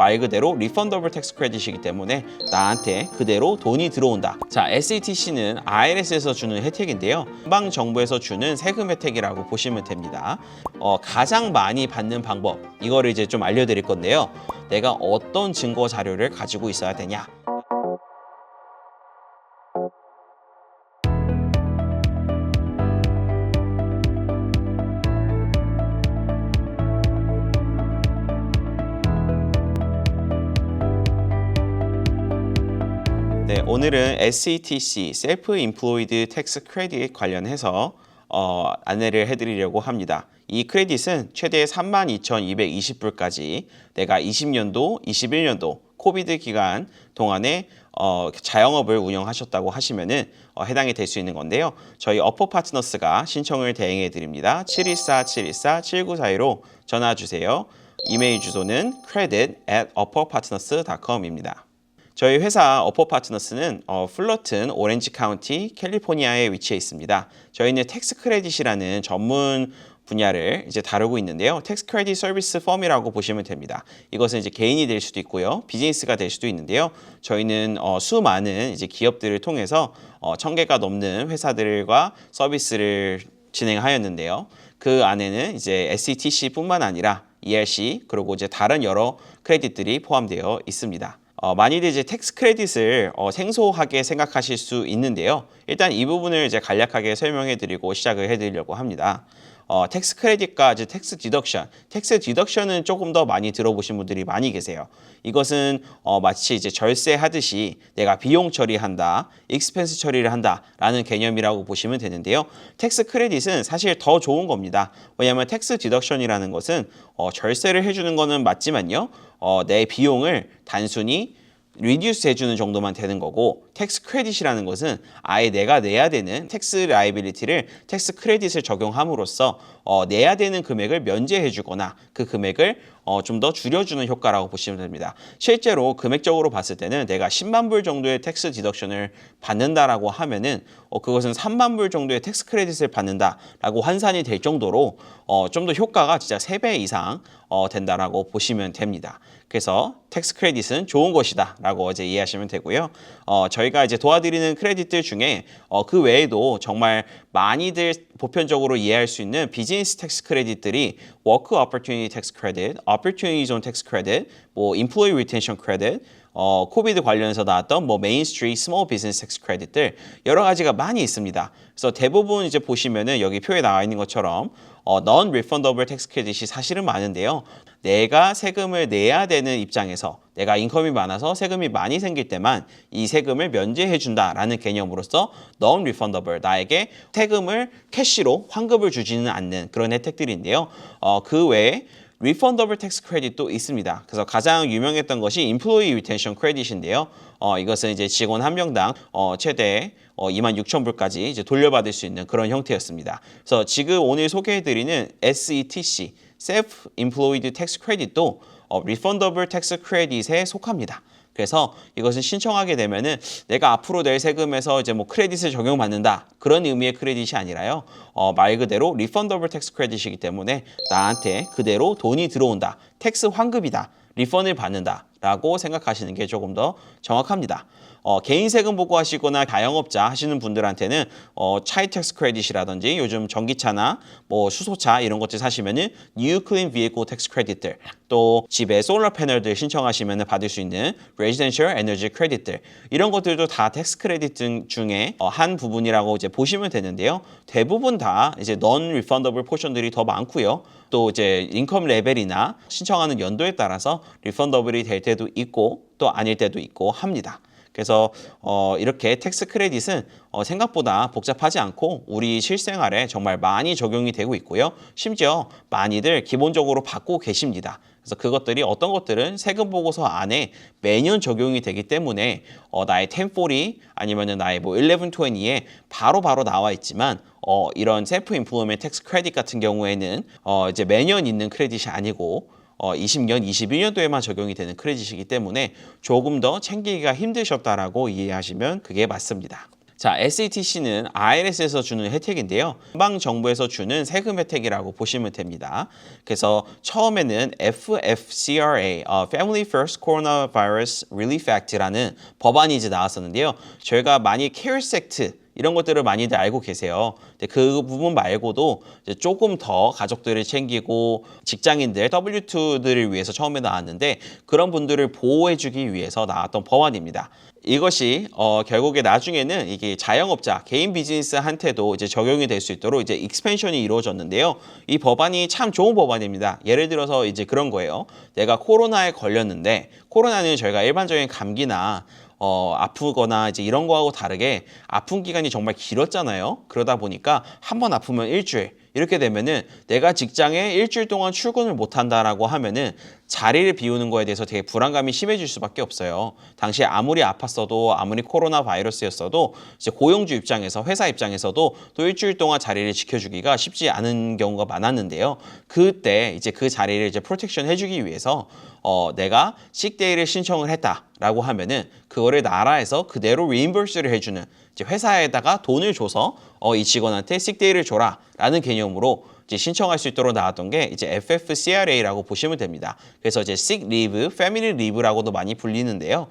말 그대로 리펀더블 텍스 크레딧이기 때문에 나한테 그대로 돈이 들어온다. 자, SATC는 IRS에서 주는 혜택인데요. 연방정부에서 주는 세금 혜택이라고 보시면 됩니다. 가장 많이 받는 방법, 이거를 이제 좀 알려드릴 건데요. 내가 어떤 증거 자료를 가지고 있어야 되냐? 네, 오늘은 SETC, Self Employed Tax Credit 관련해서 안내를 해드리려고 합니다. 이 크레딧은 최대 32,220불까지 내가 20년도, 21년도 코비드 기간 동안에 자영업을 운영하셨다고 하시면은 해당이 될 수 있는 건데요. 저희 어퍼 파트너스가 신청을 대행해 드립니다. 714-724-7942로 전화 주세요. 이메일 주소는 credit@upperpartners.com입니다. 저희 회사 어퍼 파트너스는 플러튼, 오렌지 카운티, 캘리포니아에 위치해 있습니다. 저희는 텍스 크레딧이라는 전문 분야를 이제 다루고 있는데요. 텍스 크레딧 서비스 펌이라고 보시면 됩니다. 이것은 이제 개인이 될 수도 있고요, 비즈니스가 될 수도 있는데요. 저희는 수많은 이제 기업들을 통해서 1,000개가 넘는 회사들과 서비스를 진행하였는데요. 그 안에는 이제 SETC뿐만 아니라 ERC 그리고 이제 다른 여러 크레딧들이 포함되어 있습니다. 많이들 이제 텍스 크레딧을 생소하게 생각하실 수 있는데요. 일단 이 부분을 이제 간략하게 설명해 드리고 시작을 해 드리려고 합니다. 텍스 크레딧과 이제 텍스 디덕션은 조금 더 많이 들어보신 분들이 많이 계세요. 이것은 마치 이제 절세하듯이 내가 비용 처리한다, 익스펜스 처리를 한다라는 개념이라고 보시면 되는데요. 텍스 크레딧은 사실 더 좋은 겁니다. 왜냐하면 텍스 디덕션이라는 것은 절세를 해주는 거는 맞지만요. 내 비용을 단순히 리듀스 해주는 정도만 되는 거고, 텍스 크레딧이라는 것은 아예 내가 내야 되는 텍스 라이빌리티를 텍스 크레딧을 적용함으로써 내야 되는 금액을 면제해 주거나 그 금액을 좀 더 줄여주는 효과라고 보시면 됩니다. 실제로 금액적으로 봤을 때는 내가 10만 불 정도의 텍스 디덕션을 받는다라고 하면은 그것은 3만 불 정도의 텍스 크레딧을 받는다라고 환산이 될 정도로 좀 더 효과가 진짜 3배 이상 된다라고 보시면 됩니다. 그래서 텍스 크레딧은 좋은 것이다 라고 이제 이해하시면 되고요. 저희가 이제 도와드리는 크레딧들 중에 그 외에도 정말 많이들 보편적으로 이해할 수 있는 비즈니스 텍스 크레딧들이 워크 오퍼튜니티 텍스 크레딧, 오퍼튜니티 존 텍스 크레딧, 뭐 임플로이 리텐션 크레딧, 코비드 관련해서 나왔던 뭐 메인 스트리트 스몰 비즈니스 텍스 크레딧들 여러 가지가 많이 있습니다. 그래서 대부분 이제 보시면은 여기 표에 나와 있는 것처럼 non-refundable tax credit이 사실은 많은데요. 내가 세금을 내야 되는 입장에서 내가 인컴이 많아서 세금이 많이 생길 때만 이 세금을 면제해 준다라는 개념으로서 non-refundable, 나에게 세금을 캐시로 환급을 주지는 않는 그런 혜택들인데요. 그 외에 refundable tax credit도 있습니다. 그래서 가장 유명했던 것이 employee retention credit인데요. 이것은 이제 직원 한 명당 최대 26,000불까지 이제 돌려받을 수 있는 그런 형태였습니다. 그래서 지금 오늘 소개해드리는 SETC, Self Employed Tax Credit도 refundable tax credit에 속합니다. 그래서 이것을 신청하게 되면은 내가 앞으로 낼 세금에서 이제 뭐 크레딧을 적용받는다 그런 의미의 크레딧이 아니라요. 말 그대로 리펀더블 텍스 크레딧이기 때문에 나한테 그대로 돈이 들어온다. 텍스 환급이다. 리펀을 받는다라고 생각하시는 게 조금 더 정확합니다. 개인 세금 보고하시거나 자영업자 하시는 분들한테는 차이 텍스 크레딧이라든지 요즘 전기차나 뭐 수소차 이런 것들 사시면은 New Clean Vehicle Tax Credit들, 또 집에 솔라 패널들 신청하시면 받을 수 있는 Residential Energy Credit들, 이런 것들도 다 텍스 크레딧 중에 한 부분이라고 이제 보시면 되는데요. 대부분 다 이제 non-refundable 포션들이 더 많고요. 또 이제 인컴 레벨이나 신청하는 연도에 따라서 리펀더블이 될 때도 있고 또 아닐 때도 있고 합니다. 그래서 이렇게 텍스 크레딧은 생각보다 복잡하지 않고 우리 실생활에 정말 많이 적용이 되고 있고요. 심지어 많이들 기본적으로 받고 계십니다. 그래서 그것들이 어떤 것들은 세금 보고서 안에 매년 적용이 되기 때문에 나의 1040 아니면은 나의 뭐 1120에 바로바로 나와 있지만 이런 셀프 임플로이먼트 텍스 크레딧 같은 경우에는 이제 매년 있는 크레딧이 아니고 20년, 21년도에만 적용이 되는 크레딧이기 때문에 조금 더 챙기기가 힘드셨다라고 이해하시면 그게 맞습니다. 자, SATC는 IRS에서 주는 혜택인데요.聯邦정부에서 주는 세금 혜택이라고 보시면 됩니다. 그래서 처음에는 FFCRA, Family First Coronavirus Relief Act라는 법안이 이제 나왔었는데요. 저희가 많이 CARES Act 이런 것들을 많이들 알고 계세요. 근데 그 부분 말고도 이제 조금 더 가족들을 챙기고 직장인들, W2들을 위해서 처음에 나왔는데 그런 분들을 보호해주기 위해서 나왔던 법안입니다. 이것이 결국에 나중에는 이게 자영업자, 개인 비즈니스한테도 이제 적용이 될 수 있도록 이제 익스펜션이 이루어졌는데요. 이 법안이 참 좋은 법안입니다. 예를 들어서 이제 그런 거예요. 내가 코로나에 걸렸는데 코로나는 저희가 일반적인 감기나 아프거나 이제 이런 거하고 다르게 아픈 기간이 정말 길었잖아요. 그러다 보니까 한 번 아프면 일주일 이렇게 되면은 내가 직장에 일주일 동안 출근을 못 한다라고 하면은 자리를 비우는 거에 대해서 되게 불안감이 심해질 수밖에 없어요. 당시에 아무리 아팠어도 아무리 코로나 바이러스였어도 이제 고용주 입장에서 회사 입장에서도 또 일주일 동안 자리를 지켜주기가 쉽지 않은 경우가 많았는데요. 그때 이제 그 자리를 이제 프로텍션 해주기 위해서 내가 식데이를 신청을 했다라고 하면은 그거를 나라에서 그대로 리임버스를 해주는 이제 회사에다가 돈을 줘서 이 직원한테 식데이를 줘라라는 개념으로 이제 신청할 수 있도록 나왔던 게 이제 FFCRA라고 보시면 됩니다. 그래서 이제 sick leave, family leave라고도 많이 불리는데요.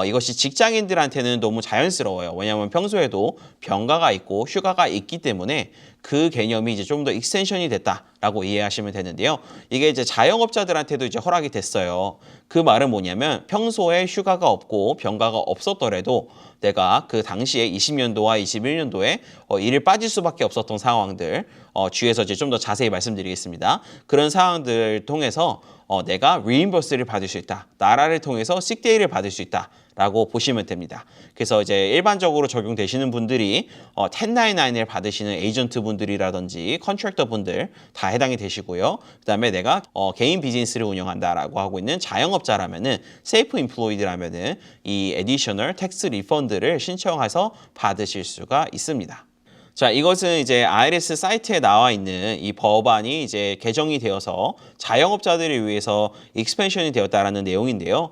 이것이 직장인들한테는 너무 자연스러워요. 왜냐하면 평소에도 병가가 있고 휴가가 있기 때문에 그 개념이 이제 좀 더 익스텐션이 됐다라고 이해하시면 되는데요. 이게 이제 자영업자들한테도 이제 허락이 됐어요. 그 말은 뭐냐면 평소에 휴가가 없고 병가가 없었더라도 내가 그 당시에 20년도와 21년도에 일을 빠질 수밖에 없었던 상황들 뒤에서 이제 좀 더 자세히 말씀드리겠습니다. 그런 상황들을 통해서 내가 리임버스를 받을 수 있다. 나라를 통해서 식데이를 받을 수 있다. 라고 보시면 됩니다. 그래서 이제 일반적으로 적용되시는 분들이 1099을 받으시는 에이전트 분들이라든지 컨트랙터 분들 다 해당이 되시고요. 그다음에 내가 개인 비즈니스를 운영한다라고 하고 있는 자영업자라면은 세이프 인플로이드라면은 이 에디셔널 텍스 리펀드를 신청해서 받으실 수가 있습니다. 자, 이것은 이제 IRS 사이트에 나와 있는 이 법안이 이제 개정이 되어서 자영업자들을 위해서 익스펜션이 되었다라는 내용인데요.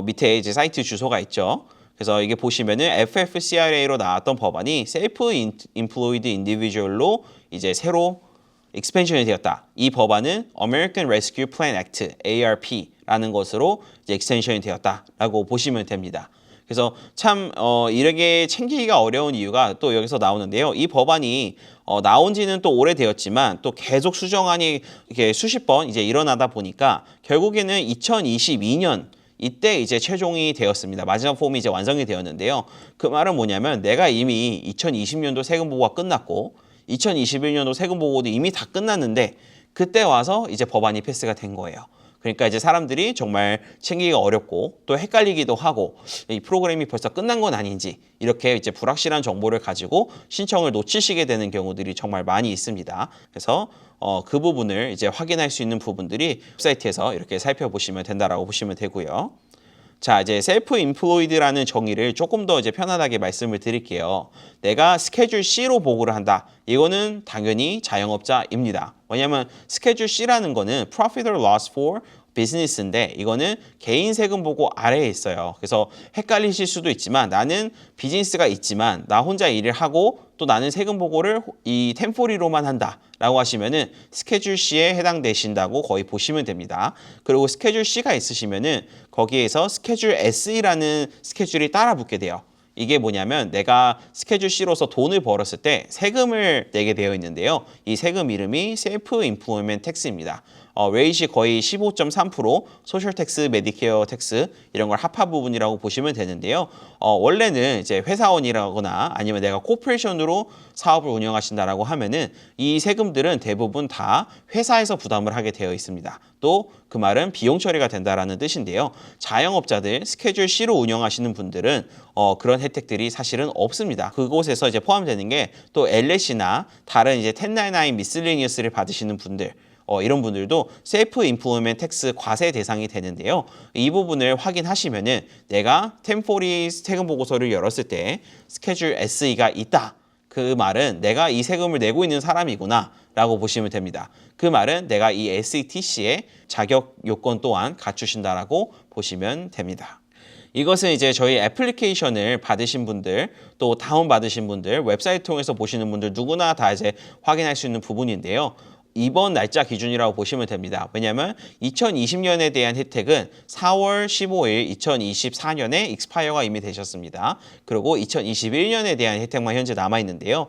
밑에 이제 사이트 주소가 있죠. 그래서 이게 보시면은 FFCRA로 나왔던 법안이 Safe Employed Individual로 이제 새로 익스펜션이 되었다. 이 법안은 American Rescue Plan Act, ARP라는 것으로 이제 익스텐션이 되었다라고 보시면 됩니다. 그래서 참 이렇게 챙기기가 어려운 이유가 또 여기서 나오는데요. 이 법안이 나온 지는 또 오래되었지만 또 계속 수정안이 이렇게 수십 번 이제 일어나다 보니까 결국에는 2022년 이때 이제 최종이 되었습니다. 마지막 폼이 이제 완성이 되었는데요. 그 말은 뭐냐면 내가 이미 2020년도 세금 보고가 끝났고 2021년도 세금 보고도 이미 다 끝났는데 그때 와서 이제 법안이 패스가 된 거예요. 그러니까 이제 사람들이 정말 챙기기가 어렵고 또 헷갈리기도 하고 이 프로그램이 벌써 끝난 건 아닌지 이렇게 이제 불확실한 정보를 가지고 신청을 놓치시게 되는 경우들이 정말 많이 있습니다. 그래서 그 부분을 이제 확인할 수 있는 부분들이 웹사이트에서 이렇게 살펴보시면 된다라고 보시면 되고요. 자, 이제 셀프 인플로이드라는 정의를 조금 더 이제 편안하게 말씀을 드릴게요. 내가 스케줄 C로 보고를 한다. 이거는 당연히 자영업자입니다. 왜냐하면 스케줄 C라는 거는 Profit or Loss for Business인데 이거는 개인 세금 보고 아래에 있어요. 그래서 헷갈리실 수도 있지만 나는 비즈니스가 있지만 나 혼자 일을 하고 또 나는 세금 보고를 이 템포리로만 한다라고 하시면은 스케줄 C에 해당되신다고 거의 보시면 됩니다. 그리고 스케줄 C가 있으시면은 거기에서 스케줄 S라는 스케줄이 따라 붙게 돼요. 이게 뭐냐면 내가 스케줄 C로서 돈을 벌었을 때 세금을 내게 되어 있는데요. 이 세금 이름이 Self Employment Tax입니다. 레이시 거의 15.3%, 소셜 텍스, 메디케어 텍스 이런 걸 합하 부분이라고 보시면 되는데요. 원래는 이제 회사원이라거나 아니면 내가 코퍼레이션으로 사업을 운영하신다라고 하면은 이 세금들은 대부분 다 회사에서 부담을 하게 되어 있습니다. 또 그 말은 비용 처리가 된다라는 뜻인데요. 자영업자들 스케줄 C로 운영하시는 분들은 그런 혜택들이 사실은 없습니다. 그곳에서 이제 포함되는 게 또 LLC나 다른 이제 1099 미슬리니어스를 받으시는 분들 이런 분들도 셀프 인플로이먼트 텍스 과세 대상이 되는데요. 이 부분을 확인하시면은 내가 템포리 세금 보고서를 열었을 때 스케줄 SE가 있다. 그 말은 내가 이 세금을 내고 있는 사람이구나 라고 보시면 됩니다. 그 말은 내가 이 SETC의 자격 요건 또한 갖추신다라고 보시면 됩니다. 이것은 이제 저희 애플리케이션을 받으신 분들, 또 다운받으신 분들, 웹사이트 통해서 보시는 분들 누구나 다 이제 확인할 수 있는 부분인데요. 이번 날짜 기준이라고 보시면 됩니다. 왜냐하면 2020년에 대한 혜택은 4월 15일 2024년에 익스파이어가 이미 되셨습니다. 그리고 2021년에 대한 혜택만 현재 남아있는데요.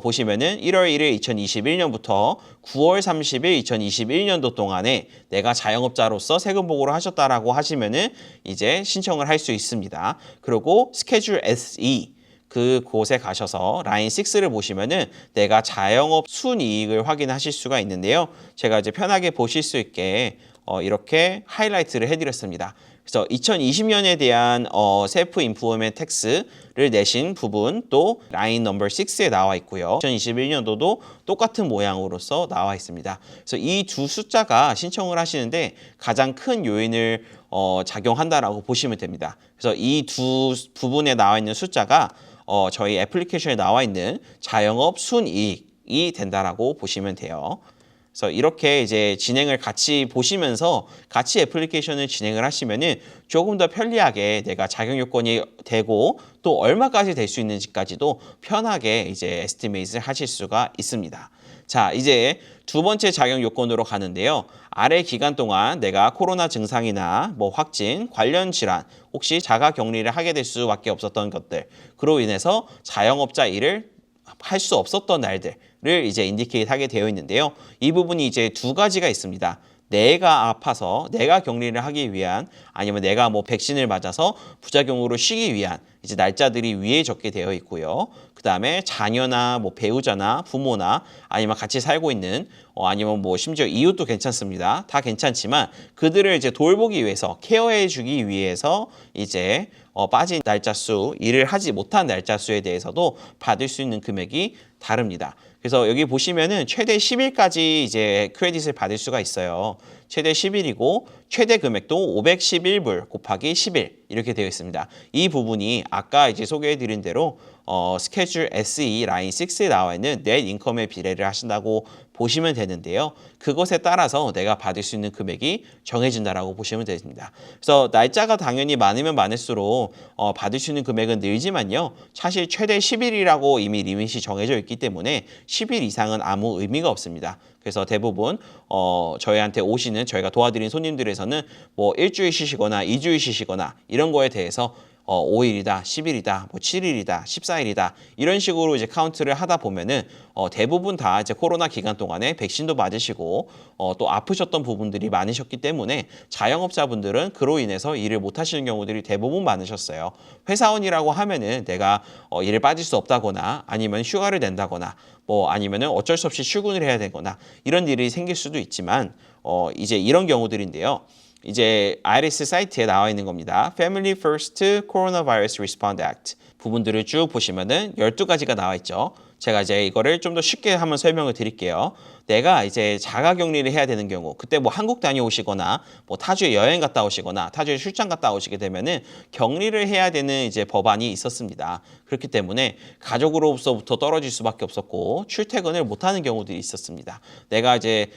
보시면은 1월 1일 2021년부터 9월 30일 2021년도 동안에 내가 자영업자로서 세금 보고를 하셨다라고 하시면은 이제 신청을 할 수 있습니다. 그리고 스케줄 SE 그곳에 가셔서 라인 6를 보시면은 내가 자영업 순이익을 확인하실 수가 있는데요. 제가 이제 편하게 보실 수 있게 이렇게 하이라이트를 해드렸습니다. 그래서 2020년에 대한 셀프 임플로이먼트 텍스를 내신 부분 또 라인 넘버 6에 나와 있고요. 2021년도도 똑같은 모양으로서 나와 있습니다. 그래서 이 두 숫자가 신청을 하시는데 가장 큰 요인을 작용한다라고 보시면 됩니다. 그래서 이 두 부분에 나와 있는 숫자가 저희 애플리케이션에 나와 있는 자영업 순이익이 된다라고 보시면 돼요. 그래서 이렇게 이제 진행을 같이 보시면서 같이 애플리케이션을 진행을 하시면은 조금 더 편리하게 내가 자격 요건이 되고 또 얼마까지 될 수 있는지까지도 편하게 이제 에스티메이트를 하실 수가 있습니다. 자, 이제 두 번째 자격 요건으로 가는데요. 아래 기간 동안 내가 코로나 증상이나 뭐 확진, 관련 질환, 혹시 자가 격리를 하게 될 수밖에 없었던 것들, 그로 인해서 자영업자 일을 할 수 없었던 날들을 이제 인디케이트 하게 되어 있는데요. 이 부분이 이제 두 가지가 있습니다. 내가 아파서 내가 격리를 하기 위한 아니면 내가 뭐 백신을 맞아서 부작용으로 쉬기 위한 이제 날짜들이 위에 적게 되어 있고요. 그 다음에 자녀나 뭐 배우자나 부모나 아니면 같이 살고 있는 아니면 뭐 심지어 이웃도 괜찮습니다. 다 괜찮지만 그들을 이제 돌보기 위해서 케어해 주기 위해서 이제 빠진 날짜 수, 일을 하지 못한 날짜 수에 대해서도 받을 수 있는 금액이 다릅니다. 그래서 여기 보시면은 최대 10일까지 이제 크레딧을 받을 수가 있어요. 최대 10일이고 최대 금액도 511불 곱하기 10일 이렇게 되어 있습니다. 이 부분이 아까 이제 소개해드린 대로 스케줄 SE 라인 6에 나와 있는 넷 인컴의 비례를 하신다고 보시면 되는데요. 그것에 따라서 내가 받을 수 있는 금액이 정해진다라고 보시면 됩니다. 그래서 날짜가 당연히 많으면 많을수록 받을 수 있는 금액은 늘지만요. 사실 최대 10일이라고 이미 리밋이 정해져 있기 때문에 10일 이상은 아무 의미가 없습니다. 그래서 대부분 저희한테 오시는 저희가 도와드린 손님들에서는 뭐 일주일 쉬시거나 2주일 쉬시거나 이런 거에 대해서 5일이다, 10일이다, 뭐 7일이다, 14일이다 이런 식으로 이제 카운트를 하다 보면은 대부분 다 이제 코로나 기간 동안에 백신도 맞으시고 또 아프셨던 부분들이 많으셨기 때문에 자영업자분들은 그로 인해서 일을 못 하시는 경우들이 대부분 많으셨어요. 회사원이라고 하면은 내가 일을 빠질 수 없다거나 아니면 휴가를 낸다거나 뭐 아니면은 어쩔 수 없이 출근을 해야 되거나 이런 일이 생길 수도 있지만 이제 이런 경우들인데요. 이제 IRS 사이트에 나와 있는 겁니다. Family First Coronavirus Response Act 부분들을 쭉 보시면은 12가지가 나와 있죠. 제가 이제 이거를 좀 더 쉽게 한번 설명을 드릴게요. 내가 이제 자가격리를 해야 되는 경우, 그때 뭐 한국 다녀오시거나 뭐 타주에 여행 갔다 오시거나 타주에 출장 갔다 오시게 되면은 격리를 해야 되는 이제 법안이 있었습니다. 그렇기 때문에 가족으로부터 떨어질 수밖에 없었고 출퇴근을 못하는 경우들이 있었습니다. 내가 이제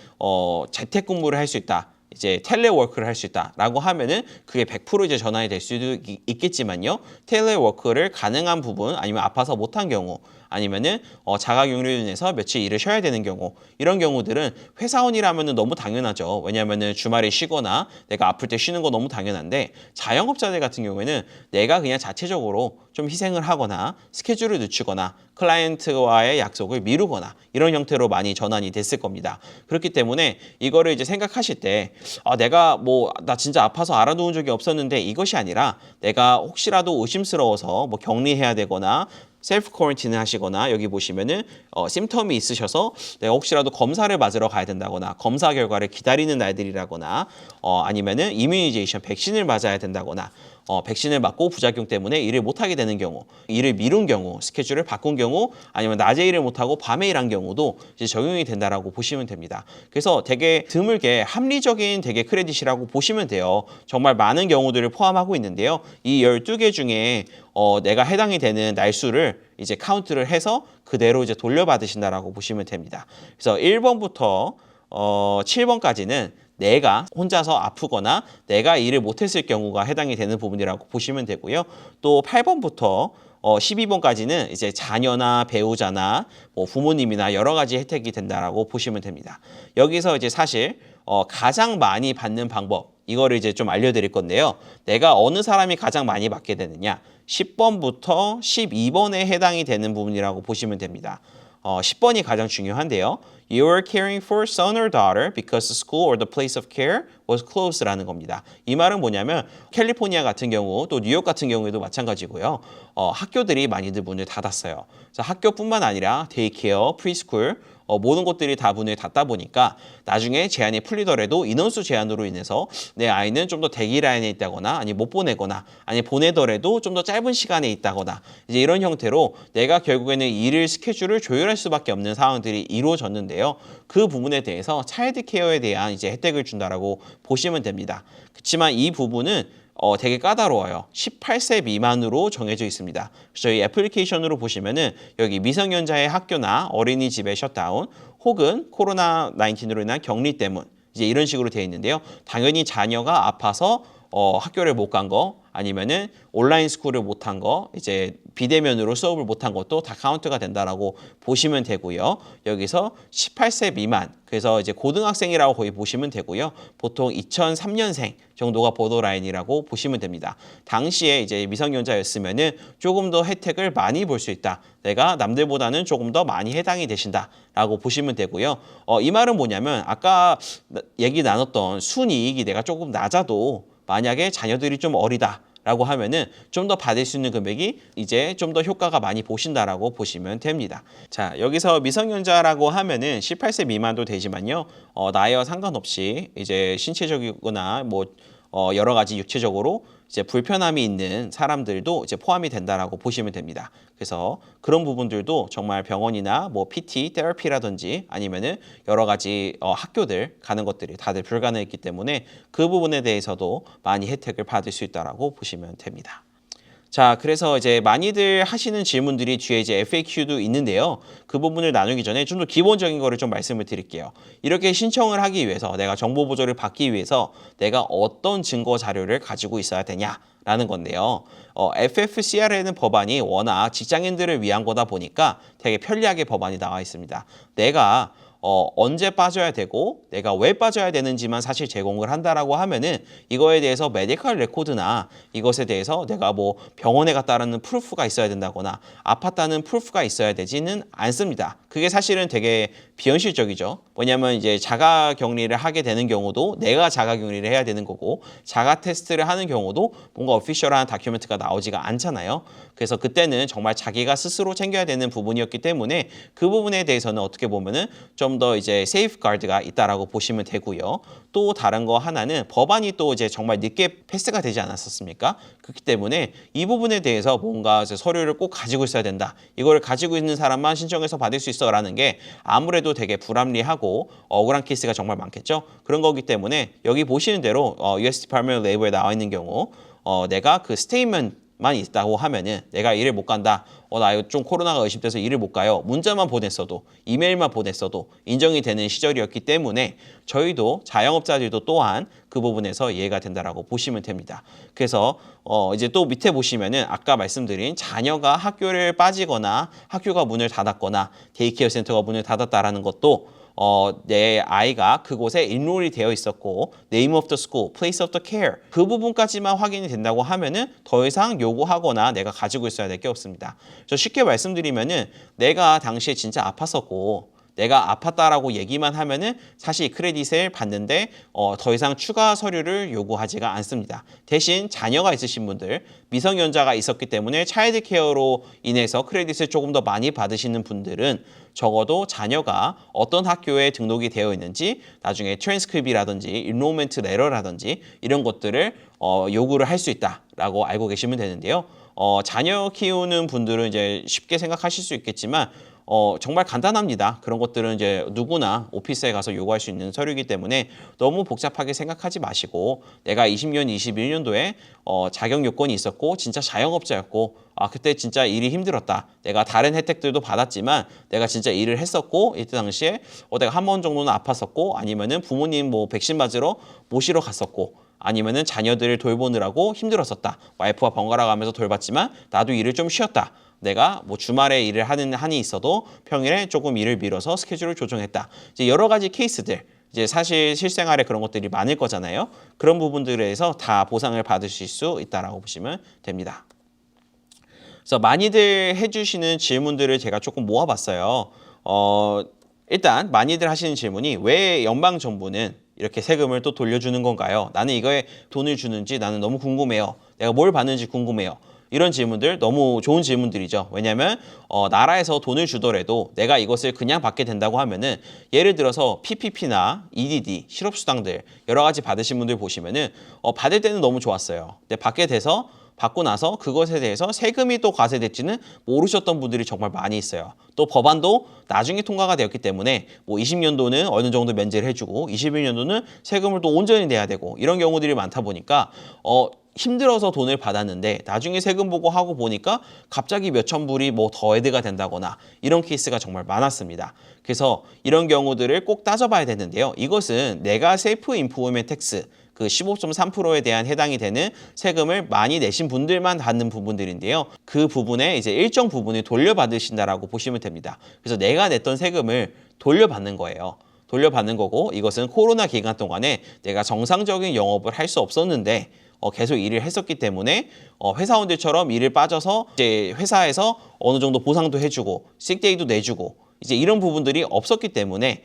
재택근무를 할 수 있다. 이제 텔레워크를 할 수 있다라고 하면은 그게 100% 이제 전환이 될 수도 있겠지만요. 텔레워크를 가능한 부분 아니면 아파서 못한 경우 아니면은 자가격리로 인해서 며칠 일을 쉬어야 되는 경우 이런 경우들은 회사원이라면은 너무 당연하죠. 왜냐하면은 주말에 쉬거나 내가 아플 때 쉬는 거 너무 당연한데 자영업자들 같은 경우에는 내가 그냥 자체적으로 좀 희생을 하거나 스케줄을 늦추거나 클라이언트와의 약속을 미루거나 이런 형태로 많이 전환이 됐을 겁니다. 그렇기 때문에 이거를 이제 생각하실 때 내가 뭐 나 진짜 아파서 알아놓은 적이 없었는데 이것이 아니라 내가 혹시라도 의심스러워서 뭐 격리해야 되거나 셀프 쿼런틴을 하시거나 여기 보시면은 심텀이 있으셔서 내가 혹시라도 검사를 맞으러 가야 된다거나 검사 결과를 기다리는 날들이라거나 아니면은 이뮤니제이션 백신을 맞아야 된다거나 백신을 맞고 부작용 때문에 일을 못하게 되는 경우, 일을 미룬 경우, 스케줄을 바꾼 경우, 아니면 낮에 일을 못하고 밤에 일한 경우도 이제 적용이 된다라고 보시면 됩니다. 그래서 되게 드물게 합리적인 되게 크레딧이라고 보시면 돼요. 정말 많은 경우들을 포함하고 있는데요. 이 12개 중에 내가 해당이 되는 날수를 이제 카운트를 해서 그대로 이제 돌려받으신다라고 보시면 됩니다. 그래서 1번부터 7번까지는 내가 혼자서 아프거나 내가 일을 못했을 경우가 해당이 되는 부분이라고 보시면 되고요. 또 8번부터 12번까지는 이제 자녀나 배우자나 뭐 부모님이나 여러 가지 혜택이 된다라고 보시면 됩니다. 여기서 이제 사실 가장 많이 받는 방법 이거를 이제 좀 알려드릴 건데요. 내가 어느 사람이 가장 많이 받게 되느냐 10번부터 12번에 해당이 되는 부분이라고 보시면 됩니다. 10번이 가장 중요한데요. You are caring for son or daughter because the school or the place of care was closed라는 겁니다. 이 말은 뭐냐면 캘리포니아 같은 경우 또 뉴욕 같은 경우에도 마찬가지고요. 학교들이 많이들 문을 닫았어요. 그래서 학교뿐만 아니라 데이케어, 프리스쿨 모든 곳들이 다 문을 닫다 보니까 나중에 제한이 풀리더라도 인원수 제한으로 인해서 내 아이는 좀 더 대기 라인에 있다거나 아니 못 보내거나 아니 보내더라도 좀 더 짧은 시간에 있다거나 이제 이런 형태로 내가 결국에는 일을 스케줄을 조율할 수밖에 없는 상황들이 이루어졌는데요. 그 부분에 대해서 차일드 케어에 대한 이제 혜택을 준다라고 보시면 됩니다. 그렇지만 이 부분은 되게 까다로워요. 18세 미만으로 정해져 있습니다. 저희 애플리케이션으로 보시면은 여기 미성년자의 학교나 어린이집의 셧다운 혹은 코로나19로 인한 격리 때문 이제 이런 식으로 되어 있는데요. 당연히 자녀가 아파서 학교를 못 간 거 아니면은 온라인 스쿨을 못 한 거 이제 비대면으로 수업을 못 한 것도 다 카운트가 된다라고 보시면 되고요. 여기서 18세 미만 그래서 이제 고등학생이라고 거의 보시면 되고요. 보통 2003년생 정도가 보더라인이라고 보시면 됩니다. 당시에 이제 미성년자였으면은 조금 더 혜택을 많이 볼 수 있다. 내가 남들보다는 조금 더 많이 해당이 되신다라고 보시면 되고요. 이 말은 뭐냐면 아까 얘기 나눴던 순이익이 내가 조금 낮아도 만약에 자녀들이 좀 어리다라고 하면은 좀 더 받을 수 있는 금액이 이제 좀 더 효과가 많이 보신다라고 보시면 됩니다. 자, 여기서 미성년자라고 하면은 18세 미만도 되지만요. 나이와 상관없이 이제 신체적이거나 뭐 여러 가지 육체적으로 이제 불편함이 있는 사람들도 이제 포함이 된다라고 보시면 됩니다. 그래서 그런 부분들도 정말 병원이나 뭐 PT, 테라피라든지 아니면은 여러 가지 학교들 가는 것들이 다들 불가능했기 때문에 그 부분에 대해서도 많이 혜택을 받을 수 있다라고 보시면 됩니다. 자, 그래서 이제 많이들 하시는 질문들이 뒤에 이제 FAQ도 있는데요. 그 부분을 나누기 전에 좀 더 기본적인 거를 좀 말씀을 드릴게요. 이렇게 신청을 하기 위해서 내가 정보 보조를 받기 위해서 내가 어떤 증거 자료를 가지고 있어야 되냐라는 건데요. FFCR라는 법안이 워낙 직장인들을 위한 거다 보니까 되게 편리하게 법안이 나와 있습니다. 내가 언제 빠져야 되고 내가 왜 빠져야 되는지만 사실 제공을 한다라고 하면은 이거에 대해서 메디컬 레코드나 이것에 대해서 내가 뭐 병원에 갔다라는 프루프가 있어야 된다거나 아팠다는 프루프가 있어야 되지는 않습니다. 그게 사실은 되게 비현실적이죠. 왜냐하면 이제 자가 격리를 하게 되는 경우도 내가 자가 격리를 해야 되는 거고 자가 테스트를 하는 경우도 뭔가 오피셜한 다큐멘트가 나오지가 않잖아요. 그래서 그때는 정말 자기가 스스로 챙겨야 되는 부분이었기 때문에 그 부분에 대해서는 어떻게 보면은 좀 더 이제 세이프가드가 있다라고 보시면 되고요. 또 다른 거 하나는 법안이 또 이제 정말 늦게 패스가 되지 않았었습니까? 그렇기 때문에 이 부분에 대해서 뭔가 서류를 꼭 가지고 있어야 된다. 이걸 가지고 있는 사람만 신청해서 받을 수 있어라는 게 아무래도 되게 불합리하고 억울한 케이스가 정말 많겠죠. 그런 거기 때문에 여기 보시는 대로 US Department of Labor에 나와 있는 경우 내가 그 스테이트먼트만 있다고 하면은 내가 일을 못 간다. 나 이거 좀 코로나가 의심돼서 일을 못 가요. 문자만 보냈어도 이메일만 보냈어도 인정이 되는 시절이었기 때문에 저희도 자영업자들도 또한 그 부분에서 이해가 된다라고 보시면 됩니다. 그래서 이제 또 밑에 보시면은 아까 말씀드린 자녀가 학교를 빠지거나 학교가 문을 닫았거나 데이케어 센터가 문을 닫았다라는 것도 내 아이가 그곳에 인롤이 되어 있었고 name of the school, place of the care 그 부분까지만 확인이 된다고 하면은 더 이상 요구하거나 내가 가지고 있어야 될 게 없습니다. 저 쉽게 말씀드리면은 내가 당시에 진짜 아팠었고 내가 아팠다라고 얘기만 하면은 사실 크레딧을 받는데 더 이상 추가 서류를 요구하지가 않습니다. 대신 자녀가 있으신 분들, 미성년자가 있었기 때문에 차일드 케어로 인해서 크레딧을 조금 더 많이 받으시는 분들은 적어도 자녀가 어떤 학교에 등록이 되어 있는지 나중에 트랜스크립이라든지 인로먼트 레터라든지 이런 것들을 요구를 할 수 있다라고 알고 계시면 되는데요. 자녀 키우는 분들은 이제 쉽게 생각하실 수 있겠지만 정말 간단합니다. 그런 것들은 이제 누구나 오피스에 가서 요구할 수 있는 서류이기 때문에 너무 복잡하게 생각하지 마시고 내가 20년, 21년도에 자격 요건이 있었고 진짜 자영업자였고 그때 진짜 일이 힘들었다. 내가 다른 혜택들도 받았지만 내가 진짜 일을 했었고 이때 당시에 내가 한 번 정도는 아팠었고 아니면은 부모님 뭐 백신 맞으러 모시러 갔었고 아니면은 자녀들을 돌보느라고 힘들었었다. 와이프와 번갈아 가면서 돌봤지만 나도 일을 좀 쉬었다. 내가 뭐 주말에 일을 하는 한이 있어도 평일에 조금 일을 미뤄서 스케줄을 조정했다. 이제 여러 가지 케이스들 이제 사실 실생활에 그런 것들이 많을 거잖아요. 그런 부분들에서 다 보상을 받으실 수 있다라고 보시면 됩니다. 그래서 많이들 해주시는 질문들을 제가 조금 모아봤어요. 일단 많이들 하시는 질문이 왜 연방정부는 이렇게 세금을 또 돌려주는 건가요? 나는 이거에 돈을 주는지 나는 너무 궁금해요. 내가 뭘 받는지 궁금해요. 이런 질문들 너무 좋은 질문들이죠. 왜냐하면 나라에서 돈을 주더라도 내가 이것을 그냥 받게 된다고 하면은 예를 들어서 PPP나 EDD, 실업수당들 여러 가지 받으신 분들 보시면은 받을 때는 너무 좋았어요. 근데 받고 나서 그것에 대해서 세금이 또 과세될지는 모르셨던 분들이 정말 많이 있어요. 또 법안도 나중에 통과가 되었기 때문에 뭐 20년도는 어느 정도 면제를 해주고 21년도는 세금을 또 온전히 내야 되고 이런 경우들이 많다 보니까 힘들어서 돈을 받았는데 나중에 세금 보고 하고 보니까 갑자기 몇천 불이 뭐 더 애드가 된다거나 이런 케이스가 정말 많았습니다. 그래서 이런 경우들을 꼭 따져봐야 되는데요. 이것은 내가 셀프 임포먼트 텍스 그 15.3%에 대한 해당이 되는 세금을 많이 내신 분들만 받는 부분들인데요. 그 부분에 이제 일정 부분을 돌려받으신다라고 보시면 됩니다. 그래서 내가 냈던 세금을 돌려받는 거예요. 돌려받는 거고 이것은 코로나 기간 동안에 내가 정상적인 영업을 할 수 없었는데 계속 일을 했었기 때문에 회사원들처럼 일을 빠져서 이제 회사에서 어느 정도 보상도 해주고 식데이도 내주고 이제 이런 부분들이 없었기 때문에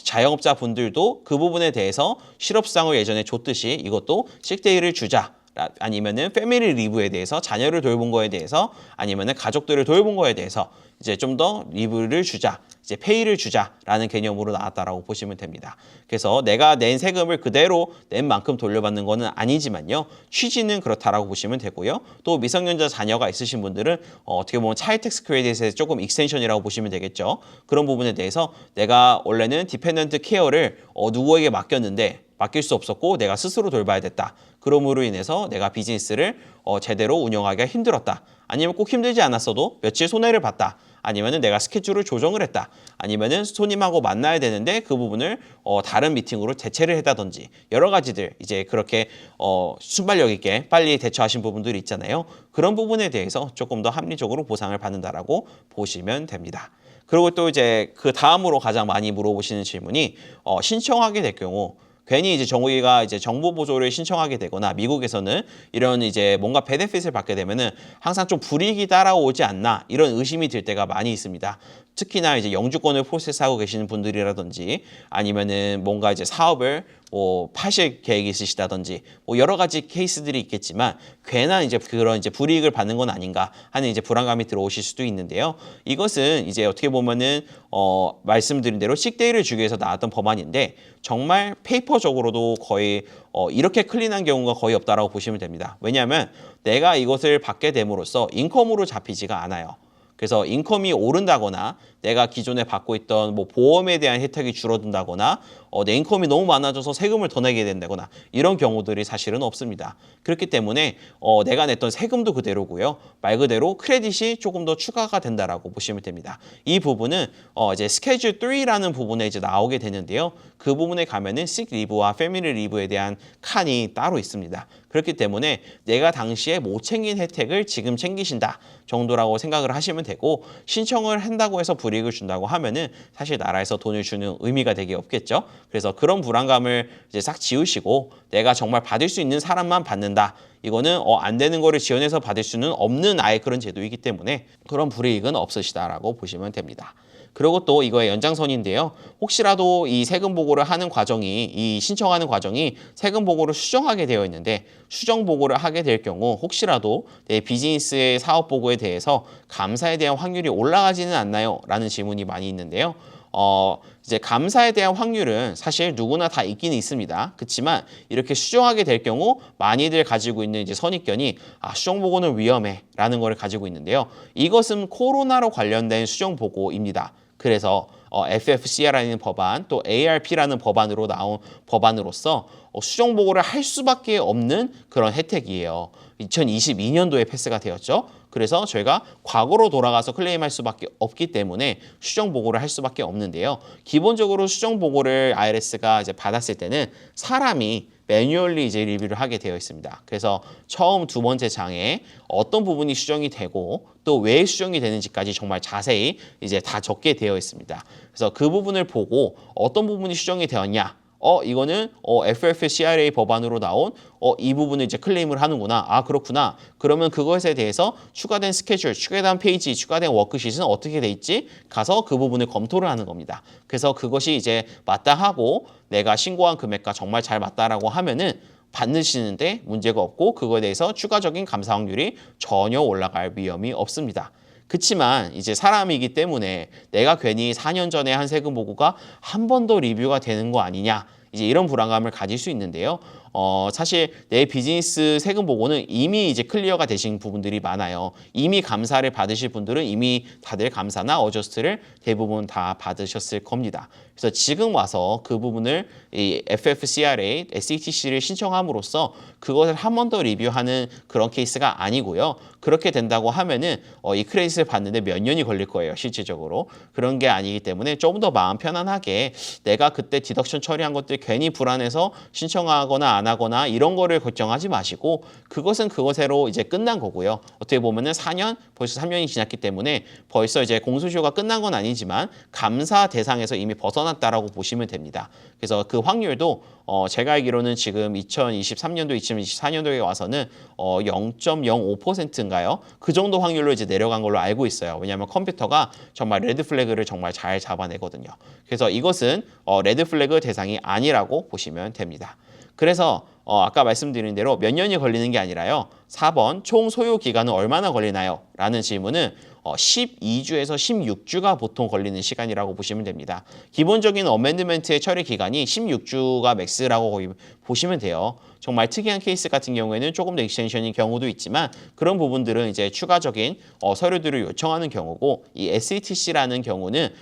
자영업자 분들도 그 부분에 대해서 실업수당을 예전에 줬듯이 이것도 식데이를 주자. 아니면은 패밀리 리브에 대해서 자녀를 돌본 거에 대해서 아니면은 가족들을 돌본 거에 대해서 이제 좀 더 리브를 주자, 이제 페이를 주자라는 개념으로 나왔다라고 보시면 됩니다. 그래서 내가 낸 세금을 그대로 낸 만큼 돌려받는 거는 아니지만요. 취지는 그렇다라고 보시면 되고요. 또 미성년자 자녀가 있으신 분들은 어떻게 보면 차일드 텍스 크레딧의 조금 익스텐션이라고 보시면 되겠죠. 그런 부분에 대해서 내가 원래는 디펜던트 케어를 누구에게 맡길 수 없었고 내가 스스로 돌봐야 됐다. 그럼으로 인해서 내가 비즈니스를 제대로 운영하기가 힘들었다. 아니면 꼭 힘들지 않았어도 며칠 손해를 봤다. 아니면은 내가 스케줄을 조정을 했다. 아니면은 손님하고 만나야 되는데 그 부분을 다른 미팅으로 대체를 했다든지 여러 가지들 이제 그렇게 순발력 있게 빨리 대처하신 부분들이 있잖아요. 그런 부분에 대해서 조금 더 합리적으로 보상을 받는다라고 보시면 됩니다. 그리고 또 이제 그 다음으로 가장 많이 물어보시는 질문이 신청하게 될 경우 괜히 이제 정부가 이제 정보 보조를 신청하게 되거나 미국에서는 이런 이제 뭔가 베네핏을 받게 되면은 항상 좀 불이익이 따라오지 않나 이런 의심이 들 때가 많이 있습니다. 특히나 이제 영주권을 프로세스하고 계시는 분들이라든지 아니면은 뭔가 이제 사업을 파실 계획이 있으시다든지 여러 가지 케이스들이 있겠지만 괜한 이제 그런 이제 불이익을 받는 건 아닌가 하는 이제 불안감이 들어오실 수도 있는데요. 이것은 이제 어떻게 보면은 말씀드린 대로 식데이를 주기 위해서 나왔던 법안인데 정말 페이퍼적으로도 거의 이렇게 클린한 경우가 거의 없다라고 보시면 됩니다. 왜냐하면 내가 이것을 받게 됨으로써 인컴으로 잡히지가 않아요. 그래서 인컴이 오른다거나 내가 기존에 받고 있던 뭐 보험에 대한 혜택이 줄어든다거나 내 인컴이 너무 많아져서 세금을 더 내게 된다거나 이런 경우들이 사실은 없습니다. 그렇기 때문에 내가 냈던 세금도 그대로고요. 말 그대로 크레딧이 조금 더 추가가 된다라고 보시면 됩니다. 이 부분은 이제 스케줄 3라는 부분에 이제 나오게 되는데요. 그 부분에 가면은 식 리브와 패밀리 리브에 대한 칸이 따로 있습니다. 그렇기 때문에 내가 당시에 못 챙긴 혜택을 지금 챙기신다 정도라고 생각을 하시면 되고 신청을 한다고 해서 불이익을 준다고 하면은 사실 나라에서 돈을 주는 의미가 되게 없겠죠. 그래서 그런 불안감을 이제 싹 지우시고 내가 정말 받을 수 있는 사람만 받는다. 이거는 안 되는 거를 지원해서 받을 수는 없는 아예 그런 제도이기 때문에 그런 불이익은 없으시다라고 보시면 됩니다. 그리고 또 이거의 연장선인데요. 혹시라도 이 세금 보고를 하는 과정이 이 신청하는 과정이 세금 보고를 수정하게 되어 있는데 수정 보고를 하게 될 경우 혹시라도 내 비즈니스의 사업 보고에 대해서 감사에 대한 확률이 올라가지는 않나요? 라는 질문이 많이 있는데요. 이제 감사에 대한 확률은 사실 누구나 다 있기는 있습니다. 그렇지만 이렇게 수정하게 될 경우 많이들 가지고 있는 이제 선입견이 수정 보고는 위험해라는 거를 가지고 있는데요. 이것은 코로나로 관련된 수정 보고입니다. 그래서 FFCR라는 법안 또 ARP라는 법안으로 나온 법안으로서 수정 보고를 할 수밖에 없는 그런 혜택이에요. 2022년도에 패스가 되었죠. 그래서 저희가 과거로 돌아가서 클레임할 수밖에 없기 때문에 수정 보고를 할 수밖에 없는데요. 기본적으로 수정 보고를 IRS가 이제 받았을 때는 사람이 매뉴얼리 이제 리뷰를 하게 되어 있습니다. 그래서 처음 두 번째 장에 어떤 부분이 수정이 되고 또 왜 수정이 되는지까지 정말 자세히 이제 다 적게 되어 있습니다. 그래서 그 부분을 보고 어떤 부분이 수정이 되었냐? 이거는 FFCRA 법안으로 나온 이 부분을 이제 클레임을 하는구나. 그렇구나. 그러면 그것에 대해서 추가된 스케줄, 추가된 페이지, 추가된 워크시트는 어떻게 돼 있지? 가서 그 부분을 검토를 하는 겁니다. 그래서 그것이 이제 맞다 하고 내가 신고한 금액과 정말 잘 맞다라고 하면은 받으시는데 문제가 없고 그거에 대해서 추가적인 감사 확률이 전혀 올라갈 위험이 없습니다. 그치만 이제 사람이기 때문에 내가 괜히 4년 전에 한 세금 보고가 한 번 더 리뷰가 되는 거 아니냐 이제 이런 불안감을 가질 수 있는데요. 사실 내 비즈니스 세금 보고는 이미 이제 클리어가 되신 부분들이 많아요. 이미 감사를 받으실 분들은 이미 다들 감사나 어저스트를 대부분 다 받으셨을 겁니다. 그래서 지금 와서 그 부분을 이 FFCRA, SETC를 신청함으로써 그것을 한 번 더 리뷰하는 그런 케이스가 아니고요. 그렇게 된다고 하면은 이 크레딧을 받는데 몇 년이 걸릴 거예요, 실질적으로. 그런 게 아니기 때문에 좀 더 마음 편안하게 내가 그때 디덕션 처리한 것들 괜히 불안해서 신청하거나 안 하거나 이런 거를 걱정하지 마시고 그것은 그것으로 이제 끝난 거고요. 어떻게 보면은 4년, 벌써 3년이 지났기 때문에 벌써 이제 공소시효가 끝난 건 아니지만 감사 대상에서 이미 벗어났다라고 보시면 됩니다. 그래서 그 확률도 제가 알기로는 지금 2023년도, 2024년도에 와서는 0.05%인가요? 그 정도 확률로 이제 내려간 걸로 알고 있어요. 왜냐하면 컴퓨터가 정말 레드 플래그를 정말 잘 잡아내거든요. 그래서 이것은 레드 플래그 대상이 아니라고 보시면 됩니다. 그래서 아까 말씀드린 대로 몇 년이 걸리는 게 아니라요. 4번 총 소요 기간은 얼마나 걸리나요? 라는 질문은 12주에서 16주가 보통 걸리는 시간이라고 보시면 됩니다. 기본적인 어멘드멘트의 처리 기간이 16주가 맥스라고 보시면 돼요. 정말 특이한 케이스 같은 경우에는 조금 더 익스텐션인 경우도 있지만 그런 부분들은 이제 추가적인 서류들을 요청하는 경우고 이 SETC라는 경우는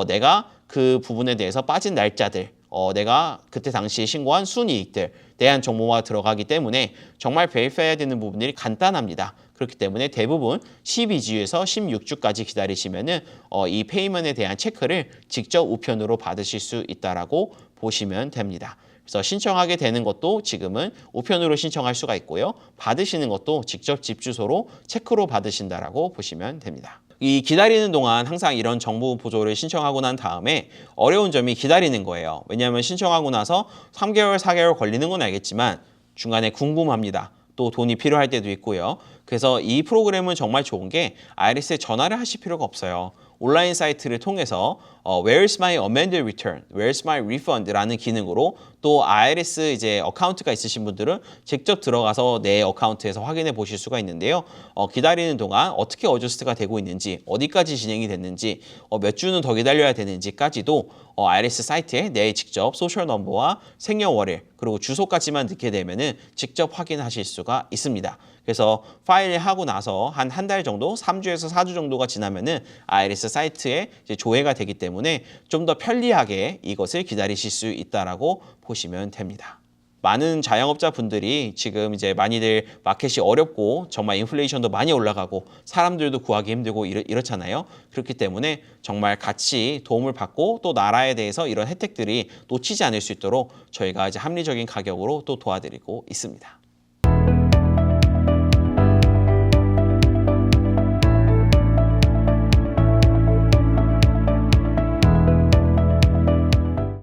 내가 그 부분에 대해서 빠진 날짜들 내가 그때 당시에 신고한 순이익들 대한 정보가 들어가기 때문에 정말 베리파이해야 되는 부분들이 간단합니다. 그렇기 때문에 대부분 12주에서 16주까지 기다리시면은 이 페이먼에 대한 체크를 직접 우편으로 받으실 수 있다라고 보시면 됩니다. 그래서 신청하게 되는 것도 지금은 우편으로 신청할 수가 있고요. 받으시는 것도 직접 집 주소로 체크로 받으신다라고 보시면 됩니다. 이 기다리는 동안 항상 이런 정보 보조를 신청하고 난 다음에 어려운 점이 기다리는 거예요. 왜냐하면 신청하고 나서 3개월, 4개월 걸리는 건 알겠지만 중간에 궁금합니다. 또 돈이 필요할 때도 있고요. 그래서 이 프로그램은 정말 좋은 게 IRS에 전화를 하실 필요가 없어요. 온라인 사이트를 통해서 Where's my amended return, Where's my refund라는 기능으로 또 IRS 이제 어카운트가 있으신 분들은 직접 들어가서 내 어카운트에서 확인해 보실 수가 있는데요. 기다리는 동안 어떻게 어저스트가 되고 있는지, 어디까지 진행이 됐는지, 몇 주는 더 기다려야 되는지까지도 IRS 사이트에 내 직접 소셜 넘버와 생년월일 그리고 주소까지만 넣게 되면은 직접 확인하실 수가 있습니다. 그래서 파일 하고 나서 한 달 정도, 3주에서 4주 정도가 지나면은 IRS 사이트에 이제 조회가 되기 때문에 좀 더 편리하게 이것을 기다리실 수 있다라고 보시면 됩니다. 많은 자영업자 분들이 지금 이제 많이들 마켓이 어렵고 정말 인플레이션도 많이 올라가고 사람들도 구하기 힘들고 이렇잖아요. 그렇기 때문에 정말 같이 도움을 받고 또 나라에 대해서 이런 혜택들이 놓치지 않을 수 있도록 저희가 이제 합리적인 가격으로 또 도와드리고 있습니다.